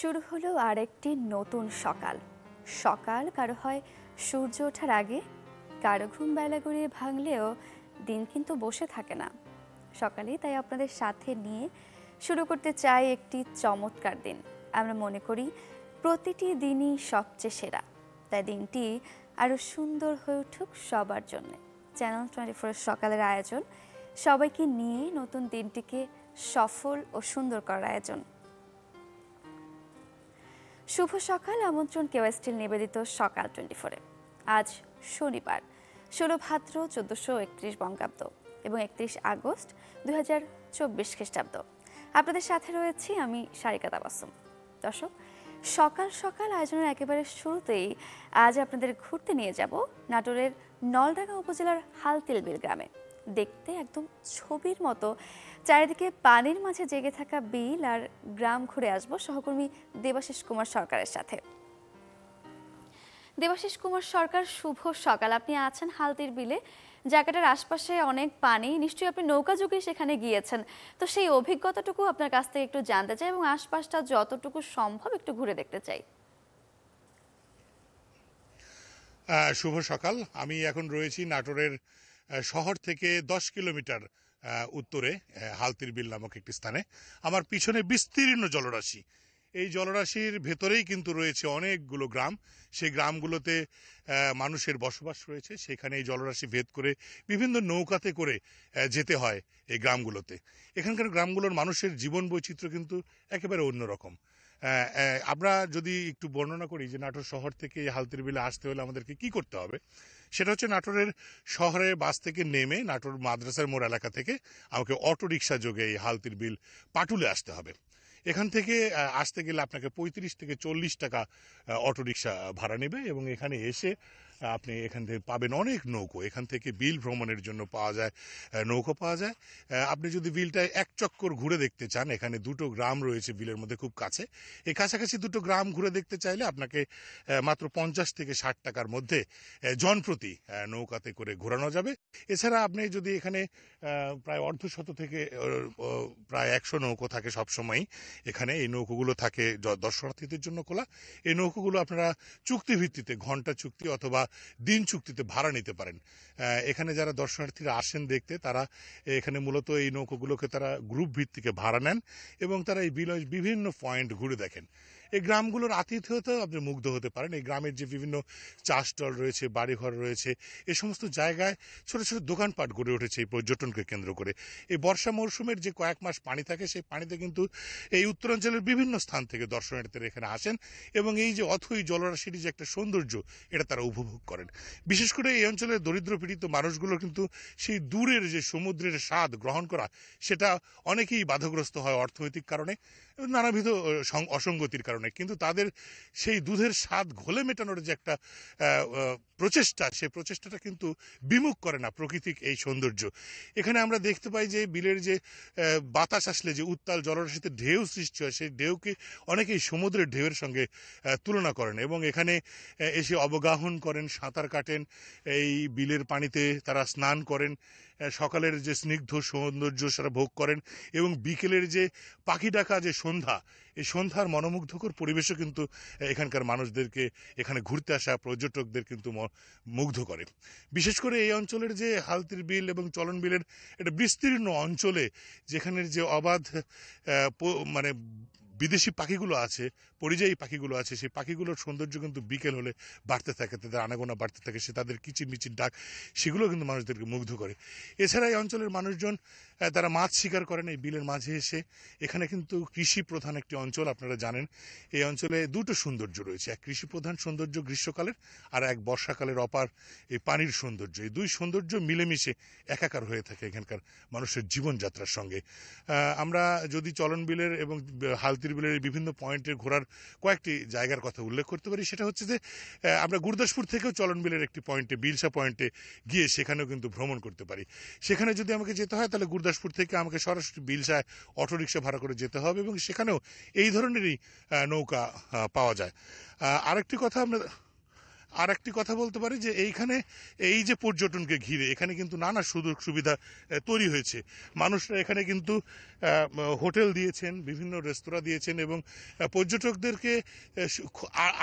শুরু হলো আরেকটি নতুন সকাল। সকাল কারো হয় সূর্য ওঠার আগে, কারো ঘুম বেলা গড়িয়ে ভাঙলেও দিন কিন্তু বসে থাকে না। সকালে তাই আপনাদের সাথে নিয়ে শুরু করতে চাই একটি চমৎকার দিন। আমরা মনে করি প্রতিটি দিনই সবচেয়ে সেরা, তাই দিনটি আরো সুন্দর হয়ে উঠুক সবার জন্য। চ্যানেল 24 সকালের আয়োজন সবাইকে নিয়ে নতুন দিনটিকে সফল ও সুন্দর করার আয়োজন। শুভ সকাল, আমন্ত্রণ কেওয়াইস্টিল নিবেদিত সকাল 24-এ। আজ শনিবার 16 ভাদ্র 1431 বঙ্গাব্দ এবং 31 আগস্ট 2024 খ্রিস্টাব্দ। আপনাদের সাথে রয়েছি আমি সারিকা তাবাসসুম। দর্শক, সকাল সকাল আয়োজনের একেবারে শুরুতেই আজ আপনাদের ঘুরতে নিয়ে যাব নাটোরের নলডাঙ্গা উপজেলার হালতিলবিল গ্রামে। দেখতে একদম ছবির মতো চারিদিকে পানির মাঝে জেগে থাকা বিল আর গ্রাম ঘুরে আসবো সহকর্মী দেবাশিস কুমার সরকারের সাথে। দেবাশিস কুমার সরকার, শুভ সকাল। আপনি আছেন হালতির বিলে, জায়গাটার আশপাশে অনেক পানি, নিশ্চয়ই আপনি নৌকা যুগে সেখানে গিয়েছেন। তো সেই অভিজ্ঞতাটুকু আপনার কাছ থেকে একটু জানতে চাই এবং আশপাশটা যতটুকু সম্ভব একটু ঘুরে দেখতে চাই। শুভ সকাল। আমি এখন রয়েছি নাটোরের শহর থেকে 10 কিলোমিটার উত্তরে হালতির বিল নামক একটি স্থানে। আমার পিছনে বিস্তীর্ণ জলরাশি, এই জলরাশির ভেতরেই কিন্তু রয়েছে অনেকগুলো গ্রাম। সেই গ্রামগুলোতে মানুষের বসবাস রয়েছে। সেখানে এই জলরাশি ভেদ করে বিভিন্ন নৌকাতে করে যেতে হয় এই গ্রামগুলোতে। এখানকার গ্রামগুলোর মানুষের জীবন বৈচিত্র্য কিন্তু একেবারে অন্যরকম। আমরা যদি একটু বর্ণনা করি যে নাটোর শহর থেকে হালতির বিলে আসতে হলে আমাদেরকে কি করতে হবে, সেটা হচ্ছে নাটোরের শহরে বাস থেকে নেমে নাটোর মাদ্রাসার মোড় এলাকা থেকে আমাকে অটো রিক্সা যোগে এই হালতির বিল পাটুলে আসতে হবে। এখান থেকে আসতে গেলে আপনাকে 35 থেকে 40 টাকা অটো রিক্সা ভাড়া নেবে এবং এখানে এসে আপনি এখান থেকে পাবেন অনেক নৌকো। এখান থেকে বিল ভ্রমণের জন্য পাওয়া যায়, নৌকো পাওয়া যায়। আপনি যদি বিলটা এক চক্কর ঘুরে দেখতে চান, এখানে দুটো গ্রাম রয়েছে বিলের মধ্যে খুব কাছে। এই কাছাকাছি দুটো গ্রাম ঘুরে দেখতে চাইলে আপনাকে মাত্র 50 থেকে 60 টাকার মধ্যে জনপ্রতি নৌকাতে করে ঘোরানো যাবে। এছাড়া আপনি যদি এখানে প্রায় অর্ধশত থেকে প্রায় 100 নৌকো থাকে সবসময়ই। এখানে এই নৌকোগুলো থাকে দর্শনার্থীদের জন্য খোলা। এই নৌকোগুলো আপনারা চুক্তি ভিত্তিতে, ঘন্টা চুক্তি অথবা দিন চুক্তিতে ভাড়া নিতে পারেন। এখানে যারা দর্শনার্থীরা আসেন দেখতে, তারা এখানে মূলত এই নৌকোগুলোকে তারা গ্রুপ ভিত্তিকে ভাড়া নেন এবং তারা এই বিলের বিভিন্ন পয়েন্ট ঘুরে দেখেন। এই গ্রামগুলোর আতিথেয়তাও আপনি মুগ্ধ হতে পারেন। এই গ্রামের যে বিভিন্ন চা স্টল রয়েছে, বাড়িঘর রয়েছে, এই সমস্ত জায়গায় ছোট ছোট দোকানপাট গড়ে উঠেছে এই পর্যটনকে কেন্দ্র করে। এই বর্ষা মৌসুমের যে কয়েক মাস পানি থাকে, সেই পানিতে কিন্তু এই উত্তরাঞ্চলের বিভিন্ন স্থান থেকে দর্শনার্থীরা এখানে আসেন এবং এই যে অথই জলরাশির যে একটা সৌন্দর্য, এটা তারা উপভোগ করেন। বিশেষ করে এই অঞ্চলের দরিদ্র পীড়িত মানুষগুলো কিন্তু সেই দূরের যে সমুদ্রের স্বাদ গ্রহণ করা, সেটা অনেকেই বাধাগ্রস্ত হয় অর্থনৈতিক কারণে, নানাবিধ অসঙ্গতির কারণে। কিন্তু তাদের সেই দুধের স্বাদ ঘোলে মেটানোর যে একটা প্রচেষ্টা, সেই প্রচেষ্টাটা কিন্তু বিমুখ করে না প্রাকৃতিক এই সৌন্দর্য। এখানে আমরা দেখতে পাই যে বিলের যে বাতাস আসলে যে উত্তাল জলরাশিতে ঢেউ সৃষ্টি হয়, সেই ঢেউকে অনেকেই সমুদ্রের ঢেউয়ের সঙ্গে তুলনা করেন এবং এখানে এসে অবগাহন করেন, সাঁতার কাটেন, এই বিলের পানিতে তারা স্নান করেন, সকালের যে স্নিগ্ধ সৌন্দর্য সেটা ভোগ করেন এবং বিকেলের যে পাখি ডাকা যে সন্ধ্যা, এই সন্ধ্যার মনোমুগ্ধকর পরিবেশও কিন্তু এখানকার মানুষদেরকে, এখানে ঘুরতে আসা পর্যটকদের কিন্তু মুগ্ধ করে। বিশেষ করে এই অঞ্চলের যে হালতির বিল এবং চলন বিলের একটা বিস্তীর্ণ অঞ্চলে, যেখানের যে অবাধ মানে বিদেশি পাখিগুলো আছে, পরিযায়ী পাখিগুলো আছে, সেই পাখিগুলোর সৌন্দর্য কিন্তু বিকেল হলে বাড়তে থাকে, তাদের আনাগোনা বাড়তে থাকে, সে তাদের কিচিরমিচির ডাক, সেগুলো কিন্তু মানুষদেরকে মুগ্ধ করে। এছাড়া এই অঞ্চলের মানুষজন তারা মাছ শিকার করেন এই বিলের মাঝে এসে। এখানে কিন্তু কৃষি প্রধান একটি অঞ্চল, আপনারা জানেন। এই অঞ্চলে দুটো সৌন্দর্য রয়েছে, এক কৃষি প্রধান সৌন্দর্য গ্রীষ্মকালের, আর এক বর্ষাকালের অপার এই পানির সৌন্দর্য। এই দুই সৌন্দর্য মিলেমিশে একাকার হয়ে থাকে এখানকার মানুষের জীবনযাত্রার সঙ্গে। আমরা যদি চলন বিলের এবং হালতির বিলের বিভিন্ন পয়েন্টের ঘোরার কয়েকটি জায়গার কথা উল্লেখ করতে পারি, সেটা হচ্ছে যে আমরা গুরদাসপুর থেকেও চলন বিলের একটি পয়েন্টে, বিলসা পয়েন্টে গিয়ে সেখানেও কিন্তু ভ্রমণ করতে পারি। সেখানে যদি আমাকে যেতে হয়, তাহলে গুরদাসপুর থেকে আমাকে সরাসরি বিলসায় অটোরিকশা ভাড়া করে যেতে হবে এবং সেখানেও এই ধরনেরই নৌকা পাওয়া যায়। আরেকটি কথা আর একটি কথা বলতে পারি যে এইখানে এই যে পর্যটনকে ঘিরে এখানে কিন্তু নানা সুযোগ সুবিধা তৈরি হয়েছে। মানুষরা এখানে কিন্তু হোটেল দিয়েছেন, বিভিন্ন রেস্তোরাঁ দিয়েছেন এবং পর্যটকদেরকে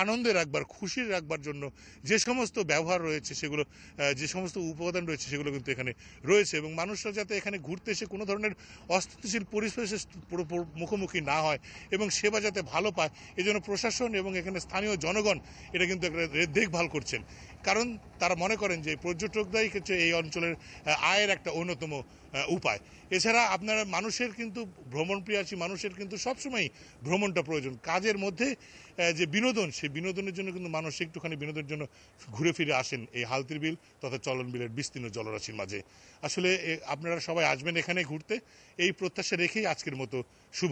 আনন্দে রাখবার, খুশি রাখবার জন্য যে সমস্ত ব্যবহার রয়েছে সেগুলো, যে সমস্ত উপাদান রয়েছে সেগুলো কিন্তু এখানে রয়েছে এবং মানুষরা যাতে এখানে ঘুরতে এসে কোনো ধরনের অস্থিতিশীল পরিবেশের মুখোমুখি না হয় এবং সেবা যাতে ভালো পায়, এজন্য প্রশাসন এবং এখানে স্থানীয় জনগণ এটা কিন্তু একটা দেখভাল করছেন। কারণ তারা মনে করেন যে পর্যটকরাই হচ্ছে এই অঞ্চলের আয়ের একটা অন্যতম উপায়। এছাড়া আপনার মানুষের কিন্তু ভ্রমণপ্রিয়াসী মানুষের কিন্তু সবসময় ভ্রমণটা প্রয়োজন। কাজের মধ্যে যে বিনোদন, সেই বিনোদনের জন্য কিন্তু মানুষ একটুখানি বিনোদনের জন্য ঘুরে ফিরে আসেন এই হালতির বিল তথা চলন বিলের বিস্তীর্ণ জলরাশির মাঝে। আসলে আপনারা সবাই আসবেন এখানে ঘুরতে, এই প্রত্যাশা রেখেই আজকের মতো শুভ।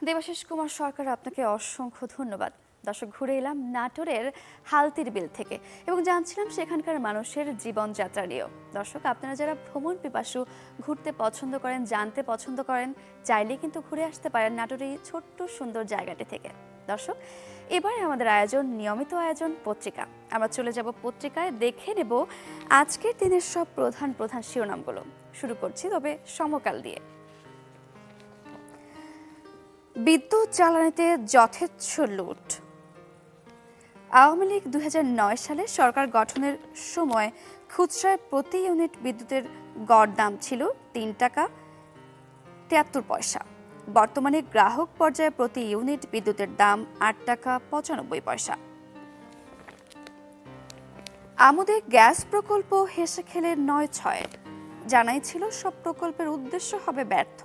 দেবাশিস কুমার সরকার, আপনাকে অসংখ্য ধন্যবাদ। দর্শক, ঘুরে এলাম নাটোরের হালতির বিল থেকে এবং জানছিলাম সেখানকার মানুষের জীবনযাত্রা নিয়েও। দর্শক, আপনারা যারা ভ্রমণ পিপাসু, ঘুরতে পছন্দ করেন, জানতে পছন্দ করেন, চাইলে কিন্তু ঘুরে আসতে পারেন নাটোরের এই ছোট্ট সুন্দর জায়গাটি থেকে। দর্শক, এবারে আমাদের আয়োজন নিয়মিত আয়োজন পত্রিকা। আমরা চলে যাব পত্রিকায়, দেখে নেব আজকের দিনের সব প্রধান প্রধান শিরোনামগুলো। শুরু করছি তবে সমকাল দিয়ে। বিদ্যুৎ জ্বালানিতে যথেচ্ছ লুট। আওয়ামী লীগ 2009 সালে সরকার গঠনের সময় খুচরায় প্রতি ইউনিট বিদ্যুতের গড় দাম ছিল 3 টাকা 73 পয়সা। বর্তমানে গ্রাহক পর্যায়ে প্রতি ইউনিট বিদ্যুতের দাম 8 টাকা 95 পয়সা। আমোদে গ্যাস প্রকল্প হেসে খেলে 9-6। জানাই ছিল সব প্রকল্পের উদ্দেশ্য হবে ব্যর্থ,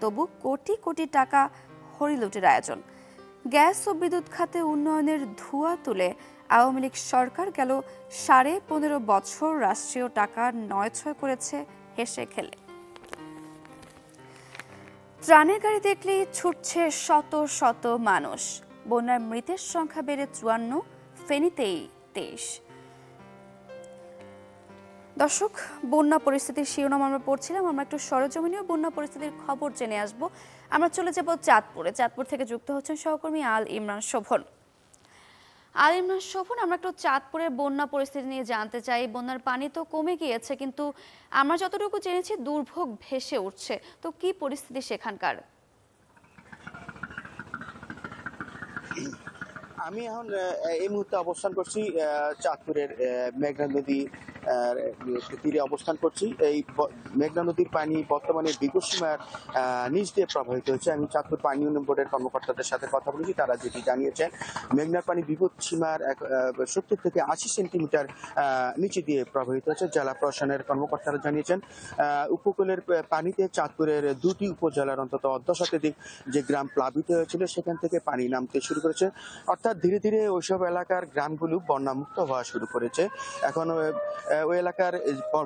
তবু কোটি কোটি টাকা হরিলুটের আয়োজন। গ্যাস ও বিদ্যুৎ খাতে উন্নয়নের ধোঁয়া তুলে আওয়ামী লীগ সরকার গেল 15.5 বছর রাষ্ট্রীয় টাকা 9-6 করেছে হেসে খেলে। ত্রাণের গাড়ি দেখলেই ছুটছে শত শত মানুষ। বন্যার মৃতের সংখ্যা বেড়ে 54, ফেনীতেই 23। দর্শক, বন্যা পরিস্থিতির শিরোনাম আমরা পড়ছিলাম। আমরা একটু সরেজমিনীয় বন্যা পরিস্থিতির খবর জেনে আসব। আমরা চলে যাব চাঁদপুরে। চাঁদপুর থেকে যুক্ত হচ্ছেন সহকর্মী আল ইমরান শোভন। আল ইমরান শোভন, আমরা একটু চাঁদপুরের বন্যা পরিস্থিতি নিয়ে জানতে চাই। বন্যার পানি তো কমে গিয়েছে, কিন্তু আমরা যতটুকু জেনেছি দুর্ভোগ ভেসে উঠছে। তো কি পরিস্থিতি সেখানকার? আমি এখন এই মুহূর্তে অবস্থান করছি চাঁদপুরের মেঘনা নদী তীরে অবস্থান করছি। এই মেঘনা নদীর পানি বর্তমানে বিপদসীমার নিচ দিয়ে প্রবাহিত হচ্ছে। আমি চাঁদপুর পানি উন্নয়ন বোর্ডের কর্মকর্তাদের সাথে কথা বলেছি, তারা যেটি জানিয়েছেন মেঘনার পানি বিপদসীমার 70 থেকে 80 সেন্টিমিটার নিচে দিয়ে প্রবাহিত হচ্ছে। জেলা প্রশাসনের কর্মকর্তারা জানিয়েছেন উপকূলের পানিতে চাঁদপুরের 2টি উপজেলার অন্তত 10 যে গ্রাম প্লাবিত হয়েছিল সেখান থেকে পানি নামতে শুরু করেছে। অর্থাৎ ধীরে ধীরে ওইসব এলাকার গ্রামগুলো বন্যামুক্ত হওয়া শুরু করেছে। এখন ওই এলাকার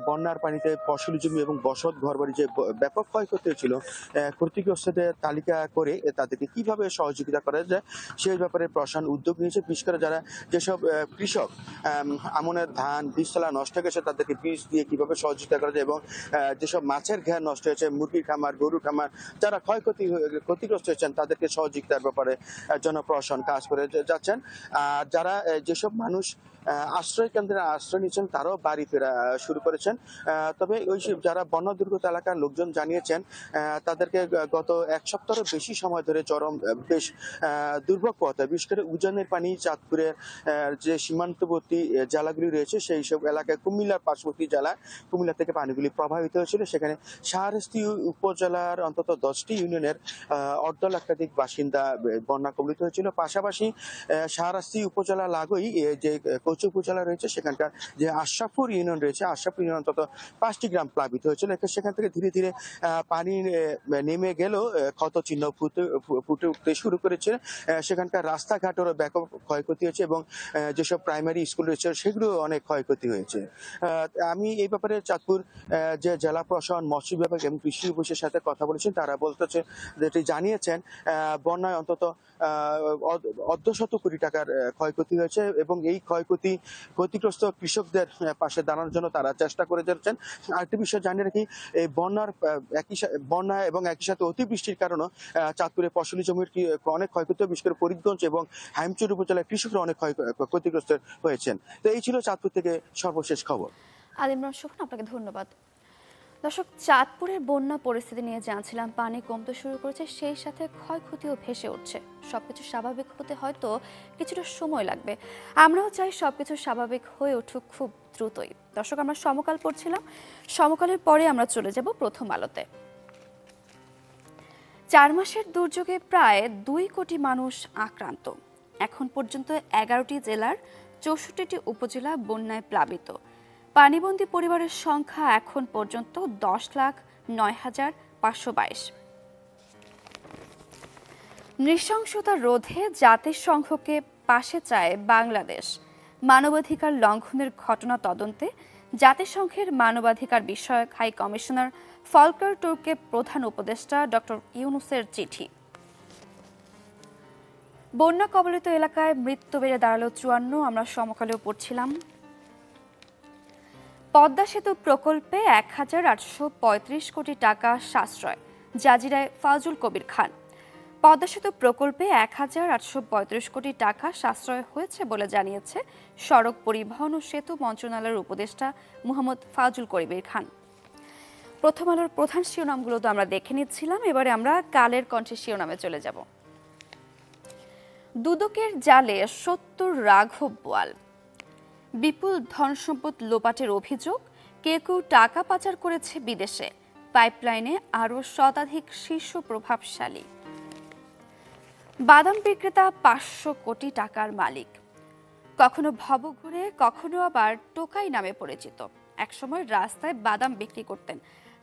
বন্যার পানিতে ফসলি জমি এবং বসত ঘরবাড়ি যে ব্যাপক ক্ষয়ক্ষতি হয়েছিল, ক্ষতিগ্রস্তদের তালিকা করে তাদেরকে কিভাবে সহযোগিতা করা যায় সেই ব্যাপারে প্রশাসন উদ্যোগ নিয়েছে। বিশেষ করে যারা যেসব কৃষক আমনের ধান বীজতলা নষ্ট হয়ে গেছে তাদেরকে বীজ দিয়ে কিভাবে সহযোগিতা করা যায় এবং যেসব মাছের ঘের নষ্ট হয়েছে, মুরগির খামার, গরুর খামার, যারা ক্ষতিগ্রস্ত হয়েছেন তাদেরকে সহযোগিতার ব্যাপারে জনপ্রশাসন কাজ করে যাচ্ছেন। আর যারা যেসব মানুষ আশ্রয় কেন্দ্রে আশ্রয় নিচ্ছেন তারাও বাড়ি ফেরা শুরু করেছেন। তবে ওই যারা বন্যা দুর্গত এলাকার লোকজন জানিয়েছেন তাদেরকে গত 1 সপ্তাহের বেশি সময় ধরে চরম বেশ দুর্ভোগ পথে, বিশেষ করে উজানের পানি চাঁদপুরের যে সীমান্তবর্তী জেলাগুলি রয়েছে সেই সব এলাকায় কুমিল্লার পার্শ্ববর্তী জেলা কুমিল্লা থেকে পানিগুলি প্রবাহিত হয়েছিল। সেখানে শাহরাস্তি উপজেলার অন্তত 10টি ইউনিয়নের 1.5 লক্ষাধিক বাসিন্দা বন্যা কবলিত হয়েছিল। পাশাপাশি শাহরাস্তি উপজেলা লাগোই যে কচু উপজেলা রয়েছে সেখানকার যে আশরাফপুর ইউনিয়ন রয়েছে, আশরাফপুর ইউনিয়ন অন্তত 5টি গ্রাম প্লাবিত হয়েছিল। সেখান থেকে ধীরে ধীরে পানি নেমে গেলেও ক্ষত চিহ্ন ফুটে উঠতে শুরু করেছে। সেখানকার রাস্তাঘাটেরও ব্যাপক ক্ষয়ক্ষতি হয়েছে এবং যেসব প্রাইমারি স্কুল রয়েছে সেগুলো অনেক ক্ষয়ক্ষতি হয়েছে। আমি এই ব্যাপারে চাঁদপুর যে জেলা প্রশাসন, মৎস্য বিভাগ এবং কৃষি অফিসের সাথে কথা বলেছেন। তারা বলতেছে যেটি জানিয়েছেন বন্যায় অন্তত 1.5 কোটি টাকার ক্ষয়ক্ষতি হয়েছে এবং এই ক্ষয়ক্ষতি ক্ষতিগ্রস্ত কৃষকদের পাশে দাঁড়ানোর জন্য তারা চেষ্টা করে যাচ্ছেন। আরেকটি বিষয় জানিয়ে রাখি, এই বন্যা এবং একই সাথে অতিবৃষ্টির কারণে চাঁদপুরে ফসলি জমির অনেক ক্ষয়ক্ষতি, বিশেষ করে ফরিদগঞ্জ এবং হাইমচর উপজেলার কৃষকরা অনেক ক্ষতিগ্রস্ত হয়েছেন। তো এই ছিল চাঁদপুর থেকে সর্বশেষ খবর। আলিমরান শোভন, আপনাকে ধন্যবাদ। দর্শক, চাঁদপুরের বন্যা পরিস্থিতি নিয়ে জানছিলাম। পানি কমতে শুরু করেছে, সেই সাথে ক্ষয়ক্ষতিও ভেসে উঠছে। সবকিছু স্বাভাবিক হতে হয়তো কিছুটা সময় লাগবে। আমরাও চাই সবকিছু স্বাভাবিক হয়ে উঠুক খুব দ্রুতই। দর্শক, আমরা সমকাল পড়ছিলাম, সমকালের পরে আমরা চলে যাব প্রথম আলোতে। 4 মাসের দুর্যোগে প্রায় 2 কোটি মানুষ আক্রান্ত। এখন পর্যন্ত 11টি জেলার 64টি উপজেলা বন্যায় প্লাবিত। পানিবন্দী পরিবারের সংখ্যা এখন পর্যন্ত 10,09,522। নৃশংসতা রোধে জাতিসংঘকে পাশে চায় বাংলাদেশ। মানবাধিকার লঙ্ঘনের ঘটনা তদন্তে জাতিসংঘের মানবাধিকার বিষয়ক হাই কমিশনার ফলকার টুর্ককে প্রধান উপদেষ্টা ডক্টর ইউনূসের চিঠি। বন্যা কবলিত এলাকায় মৃত্যু বেড়ে দাঁড়ালো 54। আমরা সমকালেও পড়ছিলাম। পদ্মা সেতু প্রকল্পে 1,835 কোটি টাকা সাশ্রয়, জাজিরায় ফাজুল কবির খান। পদ্মা সেতু প্রকল্পে 1,835 কোটি টাকা সাশ্রয় হয়েছে বলে জানিয়েছে সড়ক পরিবহন ও সেতু মন্ত্রণালয়ের উপদেষ্টা মোহাম্মদ ফাজুল কবির খান। প্রথম আলোর প্রধান শিরোনামগুলো তো আমরা দেখে নিচ্ছিলাম, এবারে আমরা কালের কণ্ঠে শিরোনামে চলে যাব। দুদকের জালে 70 রাঘব বোয়াল। বিপুল ধনসম্পদ লোপাটের অভিযোগ, কেউ কেউ টাকা পাচার করেছে বিদেশে। পাইপলাইনে আরও শতাধিক শীর্ষ প্রভাবশালী। বাদাম বিক্রেতা 500 কোটি টাকার মালিক। কখনো ভবঘুরে, কখনো আবার টোকাই নামে পরিচিত। একসময় রাস্তায় বাদাম বিক্রি করতেন,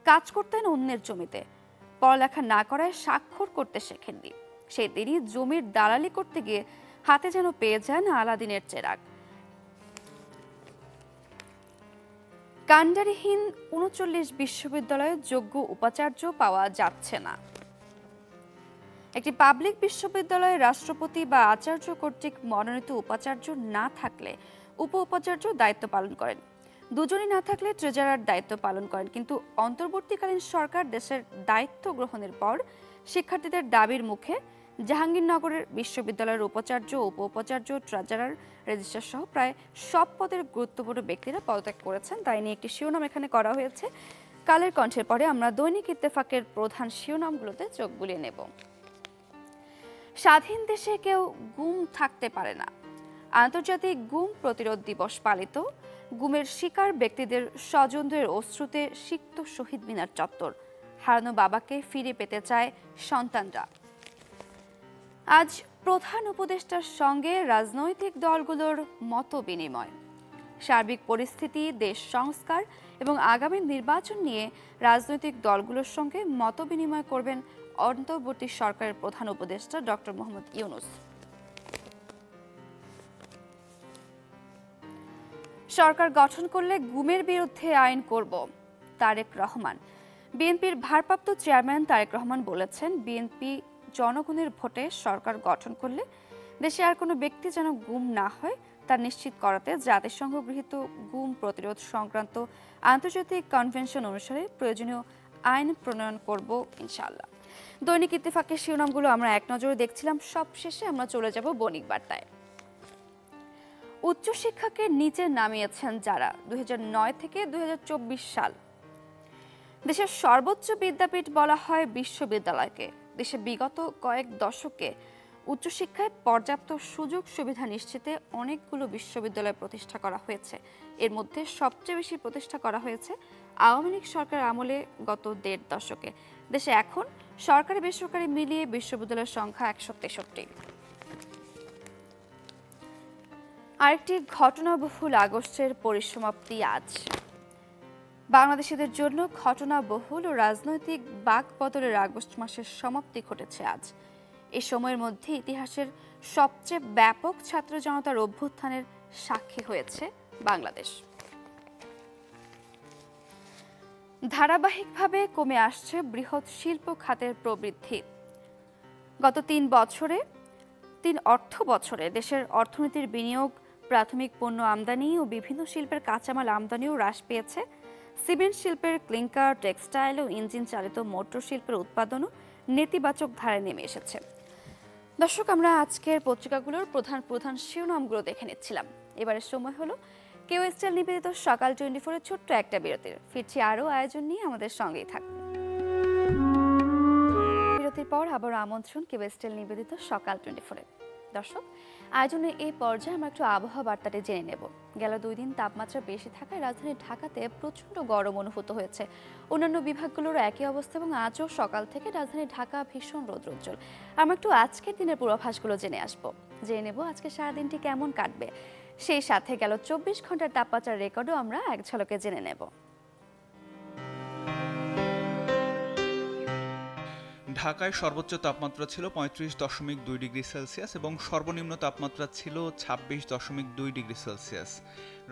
কাজ করতেন অন্যের জমিতে। পড়ালেখা না করায় স্বাক্ষর করতে শেখেননি। সেই দিনই জমির দালালি করতে গিয়ে হাতে যেন পেয়ে যান আলাদিনের চেরাগ। কাণ্ডারিহীন 39 বিশ্ববিদ্যালয়ে যোগ্য উপাচার্য পাওয়া যাচ্ছে না। একটি পাবলিক বিশ্ববিদ্যালয়ে রাষ্ট্রপতি বা আচার্য কর্তৃক মনোনীত উপাচার্য না থাকলে উপ উপাচার্য দায়িত্ব পালন করেন। দুজনই না থাকলে ট্রেজারার দায়িত্ব পালন করেন। কিন্তু অন্তর্বর্তীকালীন সরকার দেশের দায়িত্ব গ্রহণের পর শিক্ষার্থীদের দাবির মুখে জাহাঙ্গীরনগরের বিশ্ববিদ্যালয়ের উপাচার্য, উপ উপাচার্য, ট্রেজারার, রেজিস্ট্রার সহ প্রায় সব পদের গুরুত্বপূর্ণ ব্যক্তিরা পদত্যাগ করেছেন। তাই নিয়ে একটি শিরোনাম এখানে করা হয়েছে। কালের কণ্ঠের পরে আমরা দৈনিক ইত্তেফাকের প্রধান শিরোনামগুলোতে চোখ বুলিয়ে নেব। স্বাধীন দেশে কেউ গুম থাকতে পারে না। আন্তর্জাতিক গুম প্রতিরোধ দিবস পালিত। গুমের শিকার ব্যক্তিদের স্বজনদের অশ্রুতে সিক্ত শহীদ মিনার চত্বর। হারানো বাবাকে ফিরে পেতে চায় সন্তানরা। আজ প্রধান উপদেষ্টার সঙ্গে রাজনৈতিক দলগুলোর মত বিনিময়। সার্বিক পরিস্থিতি, দেশ সংস্কার এবং আগামী নির্বাচন নিয়ে রাজনৈতিক দলগুলোর সঙ্গে মত বিনিময় করবেন অন্তর্বর্তী সরকারের প্রধান উপদেষ্টা ডক্টর মোহাম্মদ ইউনূস। সরকার গঠন করলে গুমের বিরুদ্ধে আইন করব, তারেক রহমান। বিএনপির ভারপ্রাপ্ত চেয়ারম্যান তারেক রহমান বলেছেন, বিএনপি জনগণের ভোটে সরকার গঠন করলে দেশে আর কোনো ব্যক্তি যেন গুম না হয় তা নিশ্চিত করাতে জাতিসংঘ গৃহীত গুম প্রতিরোধ সংক্রান্ত আন্তর্জাতিক কনভেনশন অনুসারে প্রয়োজনীয় আইন প্রণয়ন করব ইনশাআল্লাহ। দৈনিক ইত্তেফাকের শিরোনামগুলো আমরা এক নজরে দেখছিলাম। সবশেষে আমরা চলে যাব বণিক বার্তায়। উচ্চশিক্ষাকে নিচে নামিয়েছেন যারা 2009 থেকে 2024 সাল। দেশের সর্বোচ্চ বিদ্যাপীঠ বলা হয় বিশ্ববিদ্যালয়কে। দেশে বিগত কয়েক দশকে উচ্চশিক্ষায় পর্যাপ্ত সুযোগ সুবিধা নিশ্চিতে অনেকগুলো বিশ্ববিদ্যালয় প্রতিষ্ঠা করা হয়েছে। এর মধ্যে সবচেয়ে বেশি প্রতিষ্ঠা করা হয়েছে আওয়ামী লীগ সরকার আমলে গত 1.5 দশকে। দেশে এখন সরকারি বেসরকারি মিলিয়ে বিশ্ববিদ্যালয়ের সংখ্যা 163। আরেকটি ঘটনাবহুল আগস্টের পরিসমাপ্তি আজ। বাংলাদেশিদের জন্য ঘটনাবহুল ও রাজনৈতিক বাকবদলের আগস্ট মাসের সমাপ্তি ঘটেছে আজ। এই সময়ের মধ্যে ইতিহাসের সবচেয়ে ব্যাপক ছাত্র জনতার অভ্যুত্থানের সাক্ষী হয়েছে বাংলাদেশ। ধারাবাহিকভাবে কমে আসছে বৃহৎ শিল্প খাতের প্রবৃদ্ধি। গত 3 অর্থ বছরে দেশের অর্থনীতির বিনিয়োগ প্রাথমিক পণ্য আমদানি ও বিভিন্ন শিল্পের কাঁচামাল আমদানিও হ্রাস পেয়েছে। সিমেন্ট শিল্পের ক্লিংকার, টেক্সটাইল ও ইঞ্জিন চালিত মোটর শিল্পের উৎপাদনও নেতিবাচক ধারায় নেমে এসেছে। দর্শক, আমরা আজকের পত্রিকাগুলোর প্রধান প্রধান শিরোনামগুলো দেখে নিচ্ছিলাম। এবারের সময় হলো কেওএসটিএল নিবেদিত সকাল 24-এর ছোট্ট একটা বিরতির। ফিরছি আরও আয়োজন নিয়ে, আমাদের সঙ্গেই থাকুন। বিরতির পর আবার আমন্ত্রণ কেওএসটিএল নিবেদিত সকাল 24-এ। দর্শক, আয়োজনের এই পর্যায়ে আমরা একটু আবহাওয়া বার্তাটি জেনে নেব। গেল 2 দিন তাপমাত্রা বেশি থাকায় রাজধানী ঢাকাতে প্রচণ্ড গরম অনুভূত হয়েছে। অন্যান্য বিভাগগুলোর একই অবস্থা এবং আজও সকাল থেকে রাজধানী ঢাকা ভীষণ রৌদ্রোজ্জ্বল। আমরা একটু আজকের দিনের পূর্বাভাসগুলো জেনে নেব আজকে সারাদিনটি কেমন কাটবে। সেই সাথে গেল 24 ঘন্টার তাপমাত্রার রেকর্ডও আমরা এক ঝলকে জেনে নেব। ঢাকায় সর্বোচ্চ তাপমাত্রা ছিল 35.2 ডিগ্রি সেলসিয়াস এবং সর্বনিম্ন তাপমাত্রা ছিল 26.2 ডিগ্রি সেলসিয়াস।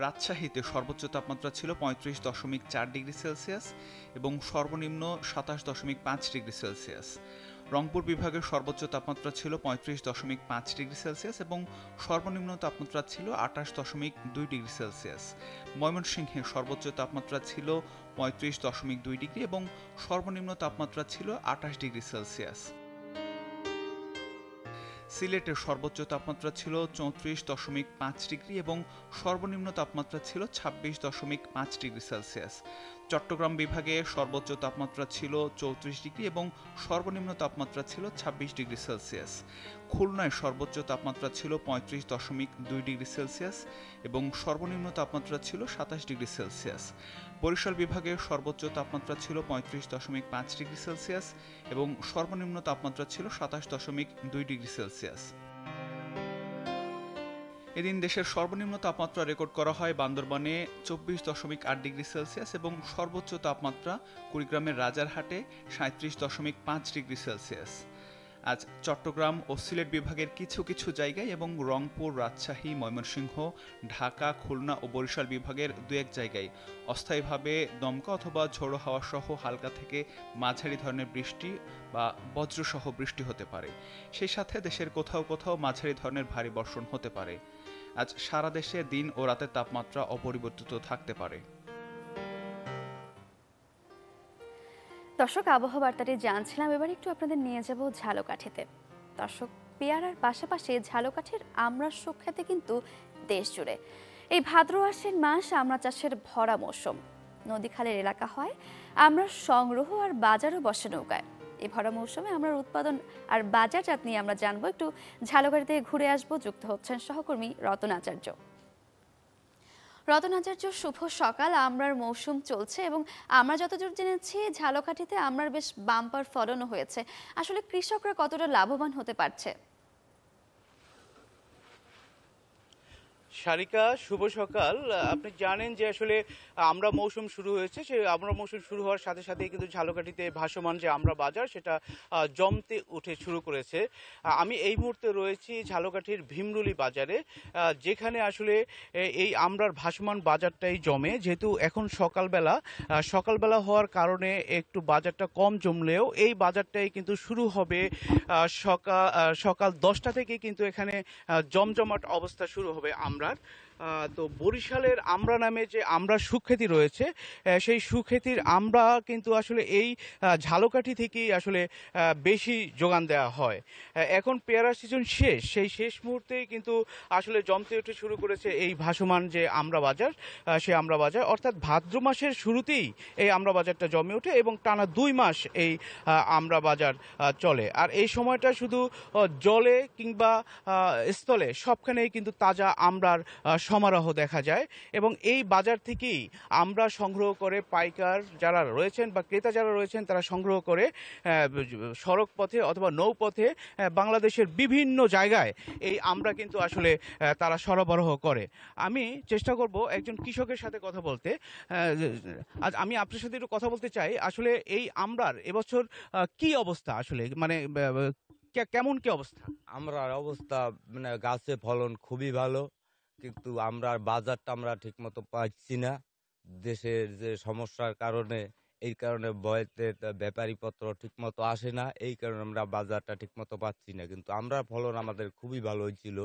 রাজশাহীতে সর্বোচ্চ তাপমাত্রা ছিল 35.4 ডিগ্রি সেলসিয়াস এবং সর্বনিম্ন 27.5 ডিগ্রি সেলসিয়াস। রংপুর বিভাগের সর্বোচ্চ তাপমাত্রা ছিল 35.5 ডিগ্রি সেলসিয়াস এবং সর্বনিম্ন তাপমাত্রা ছিল 28.2 ডিগ্রি সেলসিয়াস। ময়মনসিংহে সর্বোচ্চ তাপমাত্রা ছিল 35.2 ডিগ্রি এবং সর্বনিম্ন তাপমাত্রা ছিল 28 ডিগ্রি সেলসিয়াস। সিলেটের সর্বোচ্চ তাপমাত্রা ছিল 34.5 ডিগ্রি এবং সর্বনিম্ন তাপমাত্রা ছিল 26.5 ডিগ্রি সেলসিয়াস। চট্টগ্রাম বিভাগে সর্বোচ্চ তাপমাত্রা ছিল 34 ডিগ্রি এবং সর্বনিম্ন তাপমাত্রা ছিল 26 ডিগ্রি সেলসিয়াস। খুলনায় সর্বোচ্চ তাপমাত্রা ছিল 35.2 ডিগ্রি সেলসিয়াস এবং সর্বনিম্ন তাপমাত্রা ছিল 27 ডিগ্রি সেলসিয়াস। বরিশাল বিভাগে সর্বোচ্চ তাপমাত্রা ছিল 35.5 ডিগ্রি সেলসিয়াস এবং সর্বনিম্ন তাপমাত্রা ছিল 27.2 ডিগ্রি সেলসিয়াস। এদিন দেশের সর্বনিম্ন তাপমাত্রা রেকর্ড করা হয় বান্দরবানে 24.8 ডিগ্রি সেলসিয়াস এবং সর্বোচ্চ তাপমাত্রা কুড়িগ্রামের রাজারহাটে 37.5 ডিগ্রি সেলসিয়াস। আজ চট্টগ্রাম ও সিলেট বিভাগের কিছু কিছু জায়গায় এবং রংপুর, রাজশাহী, ময়মনসিংহ, ঢাকা, খুলনা ও বরিশাল বিভাগের 2-1 জায়গায় অস্থায়ীভাবে দমকা অথবা ঝোড়ো হাওয়া সহ হালকা থেকে মাঝারি ধরনের বৃষ্টি বা বজ্রসহ বৃষ্টি হতে পারে। সেই সাথে দেশের কোথাও কোথাও মাঝারি ধরনের ভারী বর্ষণ হতে পারে। আজ সারা দেশে দিন ও রাতের তাপমাত্রা অপরিবর্তিত থাকতে পারে। দর্শক, আবহাওয়া বার্তাটি জানছিলাম। এবার একটু আপনাদের নিয়ে যাব ঝালকাঠিতে। দর্শক, পেয়ারার পাশাপাশি ঝালকাঠির আমড়ার সুখ্যাতি কিন্তু দেশ জুড়ে। এই ভাদ্র আশ্বিন মাস আমড়া চাষের ভরা মৌসুম। নদী খালের এলাকা হয়, আমড়ার সংগ্রহ আর বাজারও বসে নৌকায়। এই ভরা মৌসুমে আমড়ার উৎপাদন আর বাজারজাত নিয়ে আমরা জানবো। একটু ঝালকাঠি থেকে ঘুরে আসবো। যুক্ত হচ্ছেন সহকর্মী রতন আচার্য। শুভ সকাল। আমড়ার মৌসুম চলছে এবং আমরা যতদূর জেনেছি ঝালকাঠিতে আমড়ার বেশ বাম্পার ফলনও হয়েছে। আসলে কৃষকরা কতটা লাভবান হতে পারছে? সারিকা, শুভ সকাল। আপনি জানেন যে আসলে আমরা মৌসুম শুরু হয়েছে। সেই আমরা মৌসুম শুরু হওয়ার সাথে সাথেই কিন্তু ঝালকাঠিতে ভাসমান যে আমরা বাজার সেটা জমতে উঠে শুরু করেছে। আমি এই মুহূর্তে রয়েছি ঝালকাঠির ভীমরুলি বাজারে, যেখানে আসলে এই আমরার ভাসমান বাজারটাই জমে। যেহেতু এখন সকালবেলা হওয়ার কারণে একটু বাজারটা কম জমলেও এই বাজারটাই কিন্তু শুরু হবে সকাল 10টা থেকে। কিন্তু এখানে জমজমাট অবস্থা শুরু হবে আমরার। তো বরিশালের আমড়া নামে যে আমড়া সুখ্যাতি রয়েছে, সেই সুখ্যাতির আমড়া কিন্তু আসলে এই ঝালকাঠি থেকেই আসলে বেশি যোগান দেওয়া হয়। এখন পেয়ারা সিজন শেষ, সেই শেষ মুহূর্তেই কিন্তু আসলে জমতে উঠে শুরু করেছে এই ভাসমান যে আমড়া বাজার, সেই আমড়া বাজার। অর্থাৎ ভাদ্র মাসের শুরুতেই এই আমড়া বাজারটা জমে ওঠে এবং টানা 2 মাস এই আমড়া বাজার চলে। আর এই সময়টা শুধু জলে কিংবা স্থলে সবখানেই কিন্তু তাজা আমড়ার সমারোহ দেখা যায় এবং এই বাজার থেকেই আমরা সংগ্রহ করে পাইকার যারা রয়েছেন বা ক্রেতা যারা রয়েছেন তারা সংগ্রহ করে সড়ক পথে অথবা নৌপথে বাংলাদেশের বিভিন্ন জায়গায় এই আমরা কিন্তু আসলে তারা সরবরাহ করে। আমি চেষ্টা করব একজন কৃষকের সাথে কথা বলতে। আজ আমি আপনার সাথে একটু কথা বলতে চাই। আসলে এই আমরার এবছর কি অবস্থা, আসলে মানে কেমন কি অবস্থা? আমরার অবস্থা মানে গাছে ফলন খুবই ভালো, কিন্তু আমরা বাজারটা আমরা ঠিক মতো পাচ্ছি না। দেশের যে সমস্যার কারণে, এই কারণে বয়েতে ব্যাপারীপত্র ঠিক মতো আসে না, এই কারণে আমরা বাজারটা ঠিক মতো পাচ্ছি না। কিন্তু আমরা ফলন আমাদের খুবই ভালো হয়েছিল,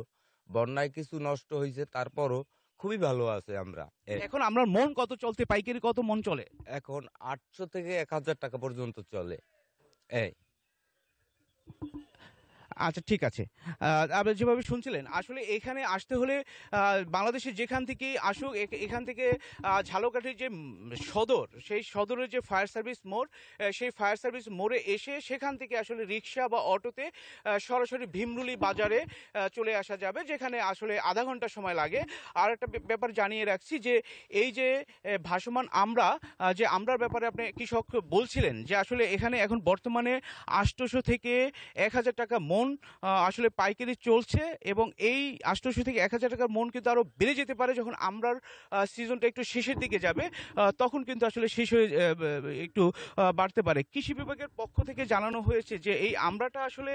বন্যায় কিছু নষ্ট হয়েছে, তারপরও খুবই ভালো আছে আমরা। এখন আমরা মন কত চলতে, পাইকারি কত মন চলে? এখন 800 থেকে 1000 টাকা পর্যন্ত চলে। এই আচ্ছা, ঠিক আছে। আপনি যেভাবে শুনছিলেন, আসলে এখানে আসতে হলে বাংলাদেশের যেখান থেকেই আসুক, এখান থেকে ঝালকাঠির যে সদর, সেই সদরের যে ফায়ার সার্ভিস মোড়, সেই ফায়ার সার্ভিস মোড়ে এসে সেখান থেকে আসলে রিক্সা বা অটোতে সরাসরি ভীমরুলি বাজারে চলে আসা যাবে, যেখানে আসলে আধা ঘন্টা সময় লাগে। আর একটা ব্যাপার জানিয়ে রাখছি যে এই যে ভাসমান আমরা, যে আমরার ব্যাপারে আপনি কৃষক বলছিলেন যে আসলে এখানে এখন বর্তমানে 800 থেকে 1000 টাকা মন আসলে পাইকারি চলছে, এবং এই 800 থেকে 1000 টাকার মন কিন্তু আরো বেড়ে যেতে পারে যখন আমরার সিজনটা একটু শেষের দিকে যাবে, তখন কিন্তু আসলে শেষ হয়ে একটু বাড়তে পারে। কৃষি বিভাগের পক্ষ থেকে জানানো হয়েছে যে এই আমড়াটা আসলে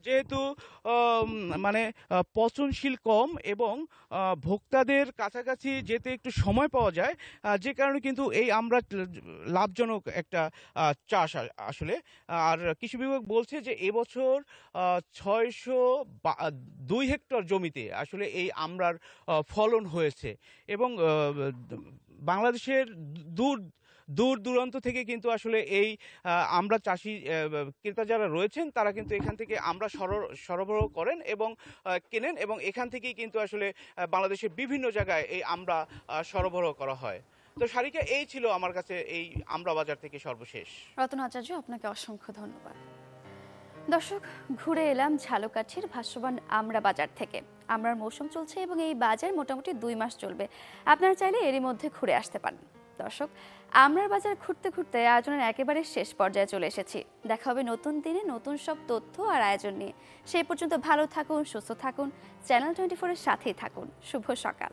যেহেতু মানে পচনশীল কম এবং ভোক্তাদের কাছাকাছি যেতে একটু সময় পাওয়া যায়, যে কারণে কিন্তু এই আমড়া লাভজনক একটা চাষ আসলে। আর কৃষি বিভাগ বলছে যে এবছর 602 হেক্টর জমিতে আসলে এই আমড়ার ফলন হয়েছে, এবং বাংলাদেশের দূর দূর দূরান্ত থেকে কিন্তু আসলে এই আমড়া চাষি ক্রেতা যারা রয়েছেন তারা কিন্তু এখান থেকে আমড়া সরবরাহ করেন এবং কেনেন, এবং এখান থেকেই কিন্তু আসলে বাংলাদেশের বিভিন্ন জায়গায় এই আমড়া সরবরাহ করা হয়। তো সারিকা, এই ছিল আমার কাছে এই আমড়া বাজার থেকে সর্বশেষ। রতন আচার্য, আপনাকে অসংখ্য ধন্যবাদ। দর্শক, ঘুরে এলাম ঝালকাঠির ভাসমান আমড়া বাজার থেকে। আমড়ার মৌসুম চলছে এবং এই বাজার মোটামুটি 2 মাস চলবে। আপনারা চাইলে এরই মধ্যে ঘুরে আসতে পারেন। দর্শক, আমড়ার বাজার ঘুরতে ঘুরতে আয়োজনের একেবারে শেষ পর্যায়ে চলে এসেছি। দেখা হবে নতুন দিনে নতুন সব তথ্য আর আয়োজন নিয়ে। সেই পর্যন্ত ভালো থাকুন, সুস্থ থাকুন, চ্যানেল 24 এর সাথেই থাকুন। শুভ সকাল।